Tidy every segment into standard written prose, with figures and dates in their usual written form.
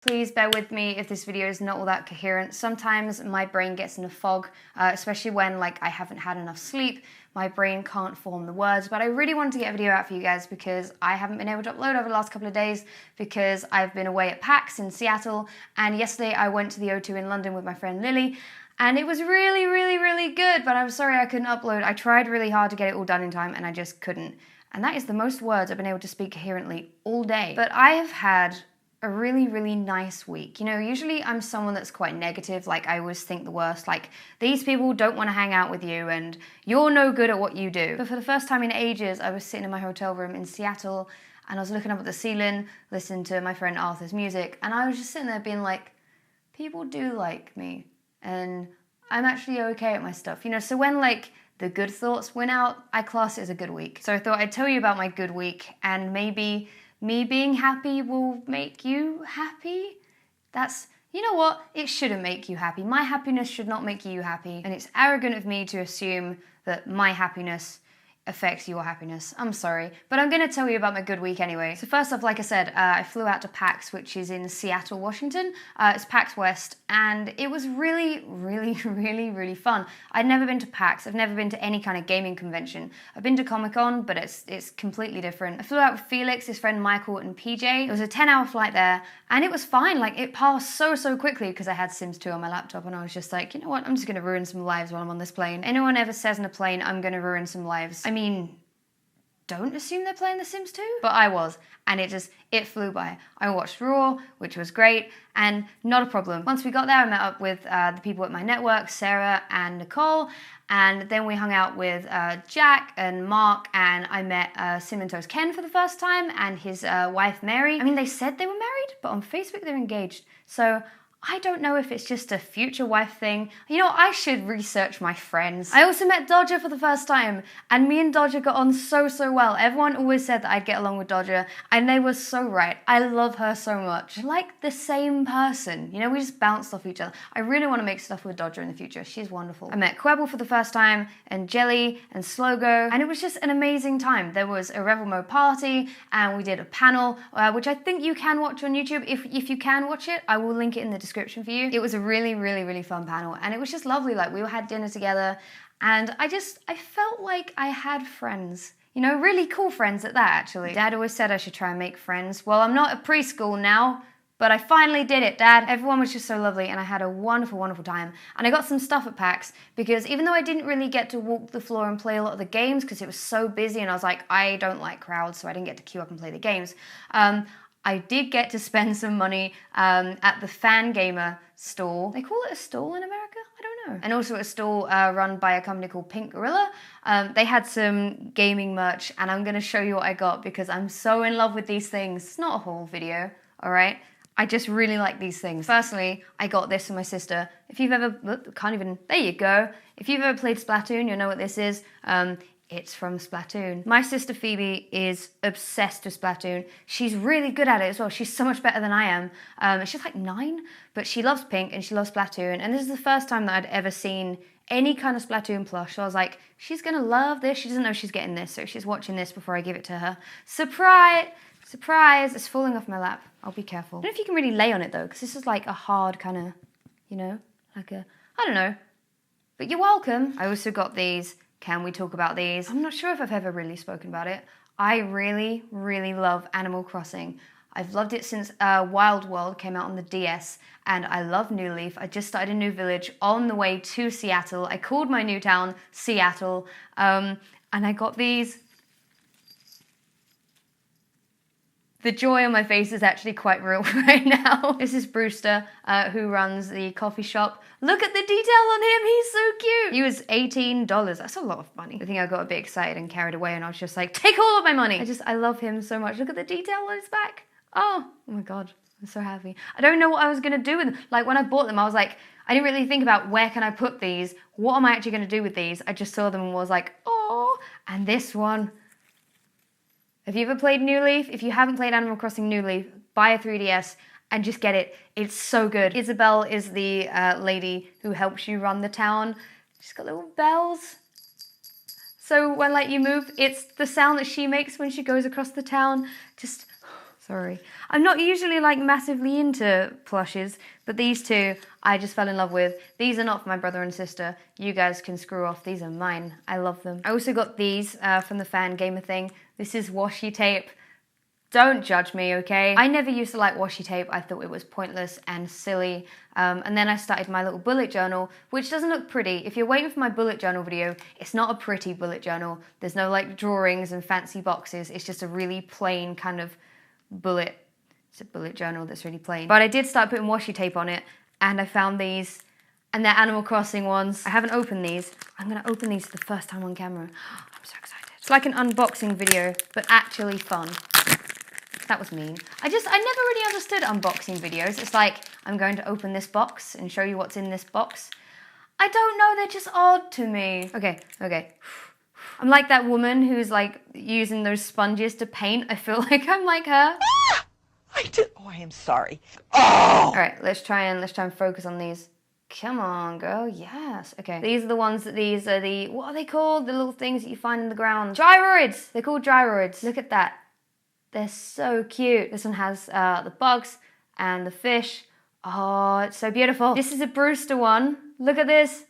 Please bear with me if this video is not all that coherent. Sometimes my brain gets in a fog, especially when I haven't had enough sleep. My brain can't form the words, but I really wanted to get a video out for you guys because I haven't been able to upload over the last couple of days because I've been away at PAX in Seattle, and yesterday I went to the O2 in London with my friend Lily, and it was really, really, really good, but I'm sorry I couldn't upload. I tried really hard to get it all done in time, and I just couldn't. And that is the most words I've been able to speak coherently all day. But I have had a really, really nice week. You know, usually I'm someone that's quite negative, I always think the worst, these people don't want to hang out with you and you're no good at what you do. But for the first time in ages, I was sitting in my hotel room in Seattle and I was looking up at the ceiling, listening to my friend Arthur's music, and I was just sitting there being like, people do like me and I'm actually okay at my stuff. You know, so when the good thoughts win out, I class it as a good week. So I thought I'd tell you about my good week, and maybe me being happy will make you happy. You know what? It shouldn't make you happy. My happiness should not make you happy. And it's arrogant of me to assume that my happiness affects your happiness. I'm sorry, but I'm going to tell you about my good week anyway. So first off, like I said, I flew out to PAX, which is in Seattle, Washington. It's PAX West, and it was really, really, really, really fun. I'd never been to PAX. I've never been to any kind of gaming convention. I've been to Comic-Con, but it's completely different. I flew out with Felix, his friend Michael, and PJ. It was a 10-hour flight there, and it was fine. It passed so quickly because I had Sims 2 on my laptop, and I was just like, you know what? I'm just going to ruin some lives while I'm on this plane. Anyone ever says in a plane, I'm going to ruin some lives, I mean, don't assume they're playing The Sims 2, but I was, and it flew by. I watched Raw, which was great, and not a problem. Once we got there, I met up with the people at my network, Sarah and Nicole, and then we hung out with Jack and Mark, and I met Simonto's Ken for the first time, and his wife Mary. I mean, they said they were married, but on Facebook they're engaged, so I don't know if it's just a future wife thing. You know, I should research my friends. I also met Dodger for the first time, and me and Dodger got on so well. Everyone always said that I'd get along with Dodger, and they were so right. I love her so much. We're like the same person. You know, we just bounced off each other. I really want to make stuff with Dodger in the future. She's wonderful. I met Quibble for the first time, and Jelly, and Slogo, and it was just an amazing time. There was a Revel Mode party, and we did a panel, which I think you can watch on YouTube. If you can watch it, I will link it in the description for you. It was a really, really, really fun panel, and it was just lovely. We had dinner together, and I felt like I had friends. You know, really cool friends at that, actually. Dad always said I should try and make friends. Well, I'm not at preschool now, but I finally did it, Dad. Everyone was just so lovely, and I had a wonderful, wonderful time. And I got some stuff at PAX, because even though I didn't really get to walk the floor and play a lot of the games, because it was so busy, and I was like, I don't like crowds, so I didn't get to queue up and play the games, I did get to spend some money at the Fangamer stall. They call it a stall in America? I don't know. And also a stall run by a company called Pink Gorilla. They had some gaming merch, and I'm going to show you what I got because I'm so in love with these things. It's not a haul video, all right? I just really like these things. Firstly, I got this for my sister. If you've ever, there you go. If you've ever played Splatoon, you'll know what this is. It's from Splatoon. My sister Phoebe is obsessed with Splatoon. She's really good at it as well. She's so much better than I am. She's like 9, but she loves pink and she loves Splatoon. And this is the first time that I'd ever seen any kind of Splatoon plush. So I was like, she's gonna love this. She doesn't know she's getting this, so she's watching this before I give it to her. Surprise! Surprise! It's falling off my lap. I'll be careful. I don't know if you can really lay on it though, because this is like a hard kind of, you know, I don't know. But you're welcome. I also got these. Can we talk about these? I'm not sure if I've ever really spoken about it. I really, really love Animal Crossing. I've loved it since Wild World came out on the DS, and I love New Leaf. I just started a new village on the way to Seattle. I called my new town Seattle, and I got these. The joy on my face is actually quite real right now. This is Brewster, who runs the coffee shop. Look at the detail on him, he's so cute. He was $18, that's a lot of money. I think I got a bit excited and carried away, and I was just like, take all of my money. I love him so much. Look at the detail on his back. Oh my God, I'm so happy. I don't know what I was gonna do with them. When I bought them, I was like, I didn't really think about where can I put these? What am I actually gonna do with these? I just saw them and was like, oh, and this one. Have you ever played New Leaf? If you haven't played Animal Crossing New Leaf, buy a 3DS and just get it. It's so good. Isabel is the lady who helps you run the town. She's got little bells. So when you move, it's the sound that she makes when she goes across the town. Just Sorry. I'm not usually like massively into plushes, but these two I just fell in love with. These are not for my brother and sister. You guys can screw off. These are mine. I love them. I also got these from the fan gamer thing. This is washi tape. Don't judge me, okay? I never used to like washi tape. I thought it was pointless and silly. And then I started my little bullet journal, which doesn't look pretty. If you're waiting for my bullet journal video, it's not a pretty bullet journal. There's no like drawings and fancy boxes. It's just a really plain kind of bullet. It's a bullet journal that's really plain. But I did start putting washi tape on it, and I found these, and they're Animal Crossing ones. I haven't opened these. I'm gonna open these for the first time on camera. I'm so excited. It's like an unboxing video, but actually fun. That was mean. I never really understood unboxing videos. It's like, I'm going to open this box and show you what's in this box. I don't know, they're just odd to me. Okay. I'm like that woman who's like using those sponges to paint. I feel like I'm like her. I am sorry. Oh! All right, let's try and focus on these. Come on, girl, yes. Okay, these are the ones these are the, what are they called? The little things that you find in the ground. Gyroids, they're called gyroids. Look at that. They're so cute. This one has the bugs and the fish. Oh, it's so beautiful. This is a Brewster one. Look at this.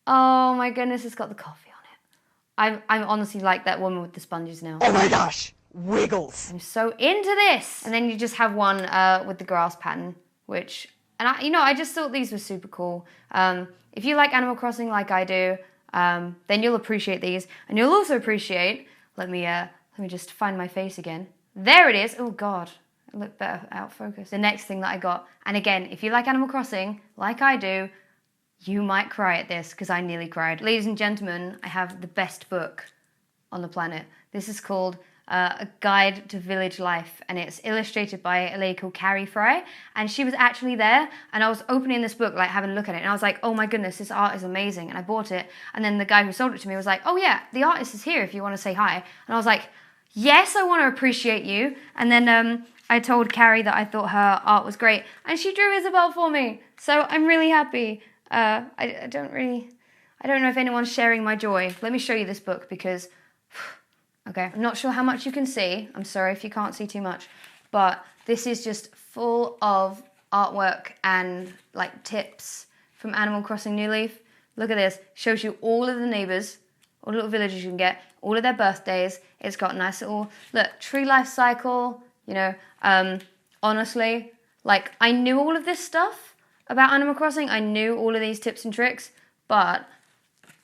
Oh my goodness, it's got the coffee on it. I'm honestly like that woman with the sponges now. Oh my gosh, wiggles. I'm so into this. And then you just have one with the grass pattern, which, and I just thought these were super cool. If you like Animal Crossing like I do, then you'll appreciate these. And you'll also appreciate, let me just find my face again. There it is. Oh God, it looked better out of focus. The next thing that I got, and again, if you like Animal Crossing, like I do, you might cry at this, because I nearly cried. Ladies and gentlemen, I have the best book on the planet. This is called A Guide to Village Life, and it's illustrated by a lady called Carrie Fry, and she was actually there, and I was opening this book, like having a look at it, and I was like, oh my goodness, this art is amazing, and I bought it, and then the guy who sold it to me was like, oh yeah, the artist is here if you want to say hi, and I was like, yes, I want to appreciate you. And then I told Carrie that I thought her art was great, and she drew Isabel for me. So I'm really happy. I don't know if anyone's sharing my joy. Let me show you this book because, okay, I'm not sure how much you can see. I'm sorry if you can't see too much, but this is just full of artwork and like tips from Animal Crossing New Leaf. Look at this. Shows you all of the neighbors, all the little villages you can get, all of their birthdays. It's got a nice little, look, tree life cycle, honestly, like I knew all of this stuff about Animal Crossing. I knew all of these tips and tricks, but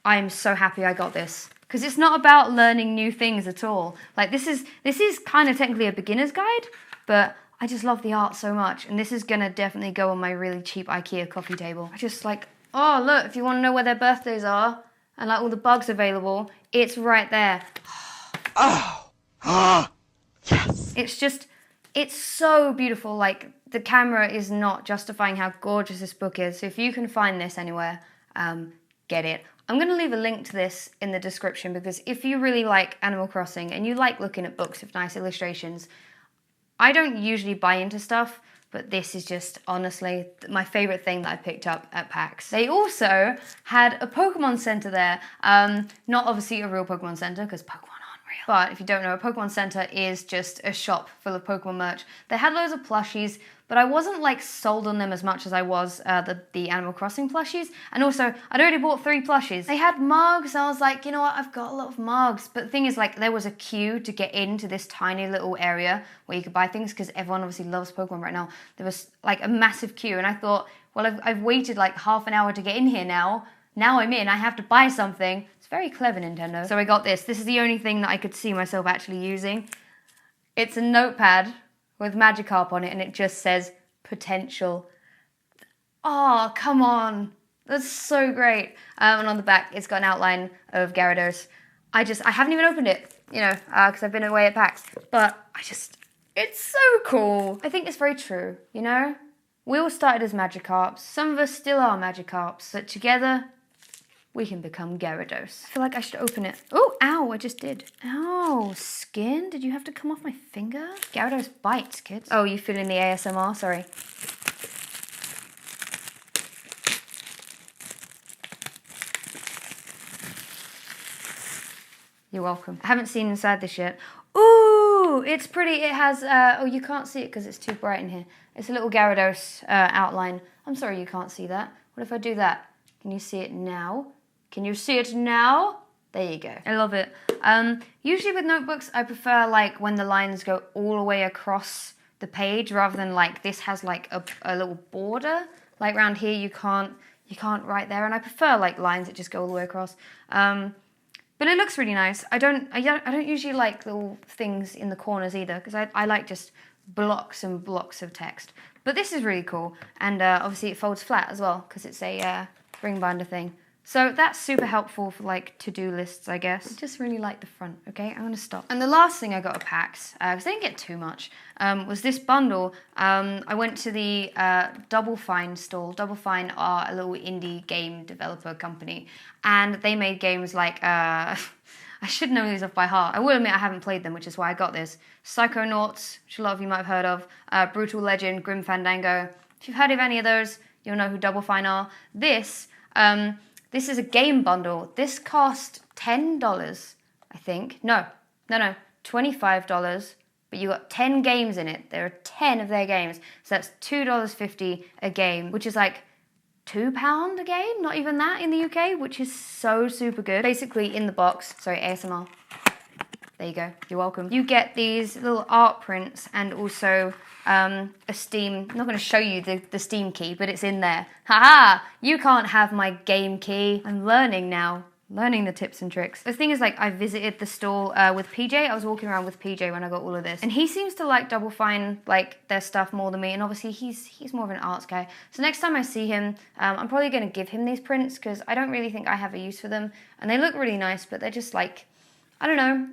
I'm so happy I got this because it's not about learning new things at all. Like this is kind of technically a beginner's guide, but I just love the art so much. And this is gonna definitely go on my really cheap IKEA coffee table. I just like, oh look, if you want to know where their birthdays are, and like all the bugs available, it's right there. Yes. It's so beautiful. Like the camera is not justifying how gorgeous this book is. So if you can find this anywhere, get it. I'm gonna leave a link to this in the description because if you really like Animal Crossing and you like looking at books with nice illustrations, I don't usually buy into stuff, but this is just honestly my favorite thing that I picked up at PAX. They also had a Pokemon Center there. Not obviously a real Pokemon Center because Pokemon aren't real. But if you don't know, a Pokemon Center is just a shop full of Pokemon merch. They had loads of plushies, but I wasn't like sold on them as much as I was the Animal Crossing plushies. And also, I'd already bought 3 plushies. They had mugs, and I was like, you know what, I've got a lot of mugs. But the thing is, like, there was a queue to get into this tiny little area where you could buy things, because everyone obviously loves Pokemon right now. There was like a massive queue, and I thought, well, I've waited like half an hour to get in here now. Now I'm in, I have to buy something. It's very clever, Nintendo. So I got this. This is the only thing that I could see myself actually using. It's a notepad with Magikarp on it, and it just says potential. Oh, come on. That's so great. And on the back, it's got an outline of Gyarados. I haven't even opened it, because I've been away at PAX. But it's so cool. I think it's very true, We all started as Magikarps. Some of us still are Magikarps, but together, we can become Gyarados. I feel like I should open it. Oh, ow, I just did. Ow, skin? Did you have to come off my finger? Gyarados bites, kids. Oh, you feeling the ASMR? Sorry. You're welcome. I haven't seen inside this yet. Ooh, Ooh, it's pretty. It has, oh, you can't see it because it's too bright in here. It's a little Gyarados outline. I'm sorry you can't see that. What if I do that? Can you see it now? Can you see it now? There you go. I love it. Usually with notebooks, I prefer like when the lines go all the way across the page rather than like this has like a little border. Like around here, you can't write there, and I prefer like lines that just go all the way across. But it looks really nice. I don't usually like little things in the corners either because I like just blocks and blocks of text. But this is really cool, and obviously it folds flat as well because it's a ring binder thing. So that's super helpful for like to-do lists, I guess. I just really like the front, okay? I'm gonna stop. And the last thing I got at PAX, because I didn't get too much, was this bundle. I went to the Double Fine stall. Double Fine are a little indie game developer company, and they made games like, I should know these off by heart. I will admit I haven't played them, which is why I got this. Psychonauts, which a lot of you might have heard of, Brutal Legend, Grim Fandango. If you've heard of any of those, you'll know who Double Fine are. This is a game bundle. This cost $10, I think. No, $25. But you got 10 games in it. There are 10 of their games. So that's $2.50 a game, which is like £2 a game, not even that in the UK, which is so super good. Basically in the box, sorry, ASMR. There you go, you're welcome. You get these little art prints and also a Steam, I'm not gonna show you the Steam key, but it's in there. Haha, you can't have my game key. I'm learning now. Learning the tips and tricks. The thing is, like, I visited the stall with PJ. I was walking around with PJ when I got all of this, and he seems to like Double Fine, like their stuff more than me. And obviously, he's more of an arts guy. So next time I see him, I'm probably going to give him these prints because I don't really think I have a use for them, and they look really nice, but they're just like, I don't know.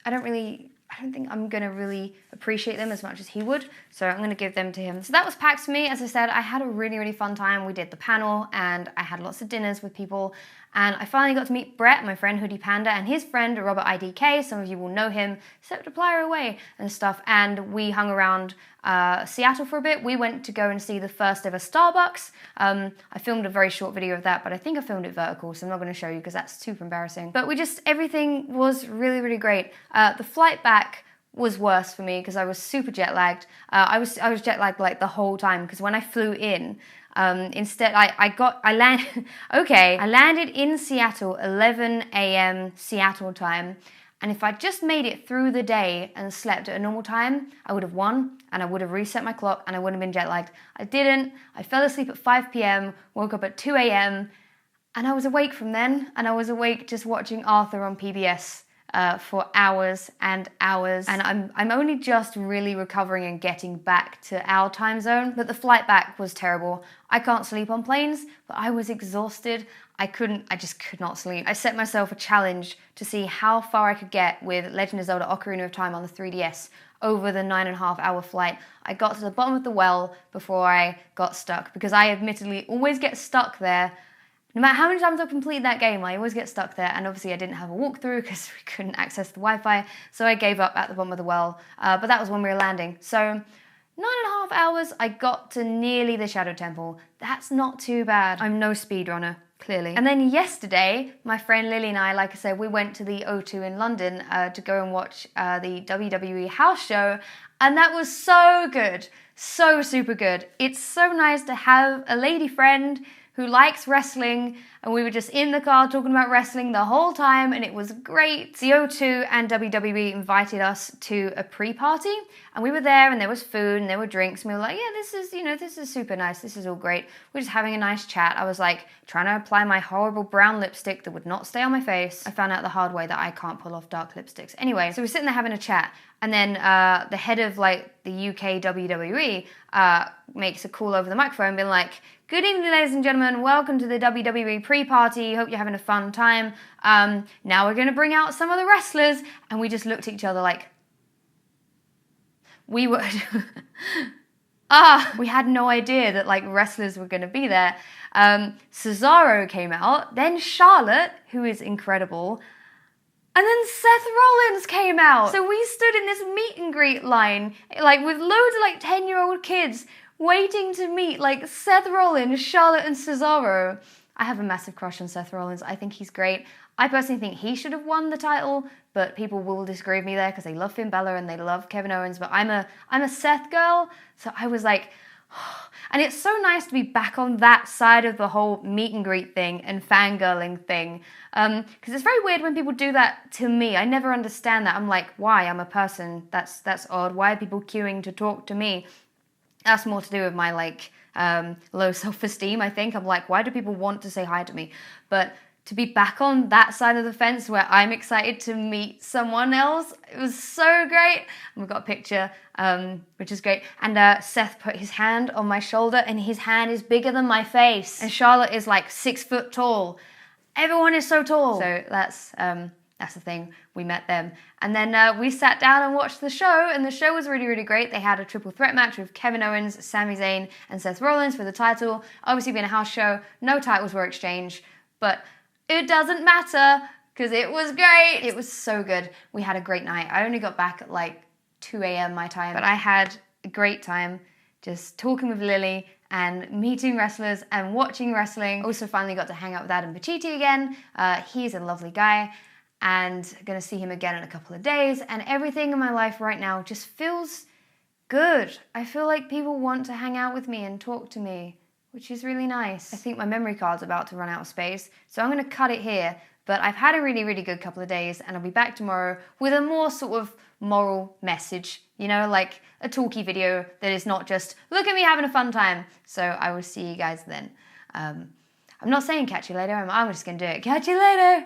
I don't think I'm going to really appreciate them as much as he would, so I'm going to give them to him. So that was PAX for me. As I said, I had a really, really fun time. We did the panel, and I had lots of dinners with people, and I finally got to meet Brett, my friend Hoodie Panda, and his friend Robert IDK. Some of you will know him, Septiplier Away and stuff, and we hung around Seattle for a bit. We went to go and see the first ever Starbucks. I filmed a very short video of that, but I think I filmed it vertical, so I'm not going to show you because that's super embarrassing. But everything was really, really great. The flight back was worse for me because I was super jet lagged. I was jet lagged like the whole time because when I flew in, instead I landed in Seattle 11 a.m. Seattle time, and if I just made it through the day and slept at a normal time, I would have won and I would have reset my clock and I wouldn't have been jet lagged. I didn't. I fell asleep at 5 p.m, woke up at 2 a.m, and I was awake from then, and I was awake just watching Arthur on PBS for hours and hours, and I'm only just really recovering and getting back to our time zone, but the flight back was terrible. I can't sleep on planes, but I was exhausted. I just could not sleep. I set myself a challenge to see how far I could get with Legend of Zelda Ocarina of Time on the 3DS over the 9.5-hour flight. I got to the bottom of the well before I got stuck, because I admittedly always get stuck there. No matter how many times I complete that game, I always get stuck there, and obviously I didn't have a walkthrough because we couldn't access the Wi-Fi, so I gave up at the bottom of the well, but that was when we were landing. So 9.5 hours, I got to nearly the Shadow Temple. That's not too bad. I'm no speedrunner, clearly. And then yesterday, my friend Lily and I, like I said, we went to the O2 in London to go and watch the WWE house show, and that was so good. So super good. It's so nice to have a lady friend who likes wrestling, and we were just in the car talking about wrestling the whole time, and it was great. The O2 and WWE invited us to a pre-party, and we were there, and there was food, and there were drinks, and we were like, yeah, this is super nice, this is all great. We're just having a nice chat. I was like, trying to apply my horrible brown lipstick that would not stay on my face. I found out the hard way that I can't pull off dark lipsticks. Anyway, so we're sitting there having a chat, and then the head of like the UK WWE makes a call over the microphone, being like, good evening, ladies and gentlemen. Welcome to the WWE pre-party. Hope you're having a fun time. Now we're going to bring out some of the wrestlers. And we just looked at each other like, we were... we had no idea that like wrestlers were going to be there. Cesaro came out. Then Charlotte, who is incredible. And then Seth Rollins came out. So we stood in this meet and greet line, like with loads of like 10-year-old kids waiting to meet like Seth Rollins, Charlotte, and Cesaro. I have a massive crush on Seth Rollins. I think he's great. I personally think he should have won the title, but people will disagree with me there because they love Finn Balor and they love Kevin Owens, but I'm a Seth girl, so I was like, and it's so nice to be back on that side of the whole meet and greet thing and fangirling thing, because it's very weird when people do that to me. I never understand that. I'm like, why? I'm a person. That's odd. Why are people queuing to talk to me? That's more to do with my like low self-esteem, I think. I'm like, why do people want to say hi to me? But to be back on that side of the fence where I'm excited to meet someone else, it was so great. And we've got a picture, which is great. And Seth put his hand on my shoulder, and his hand is bigger than my face. And Charlotte is like 6 foot tall. Everyone is so tall. So that's the thing. We met them. And then we sat down and watched the show, and the show was really, really great. They had a triple threat match with Kevin Owens, Sami Zayn, and Seth Rollins for the title. Obviously being a house show, no titles were exchanged, but it doesn't matter because it was great. It was so good. We had a great night. I only got back at like 2 a.m. my time, but I had a great time just talking with Lily and meeting wrestlers and watching wrestling. Also finally got to hang out with Adam Pacitti again. He's a lovely guy, and gonna see him again in a couple of days, and everything in my life right now just feels good. I feel like people want to hang out with me and talk to me, which is really nice. I think my memory card's about to run out of space, so I'm gonna cut it here, but I've had a really, really good couple of days, and I'll be back tomorrow with a more sort of moral message, you know, like a talky video that is not just, look at me having a fun time. So I will see you guys then. I'm not saying catch you later, I'm just gonna do it. Catch you later!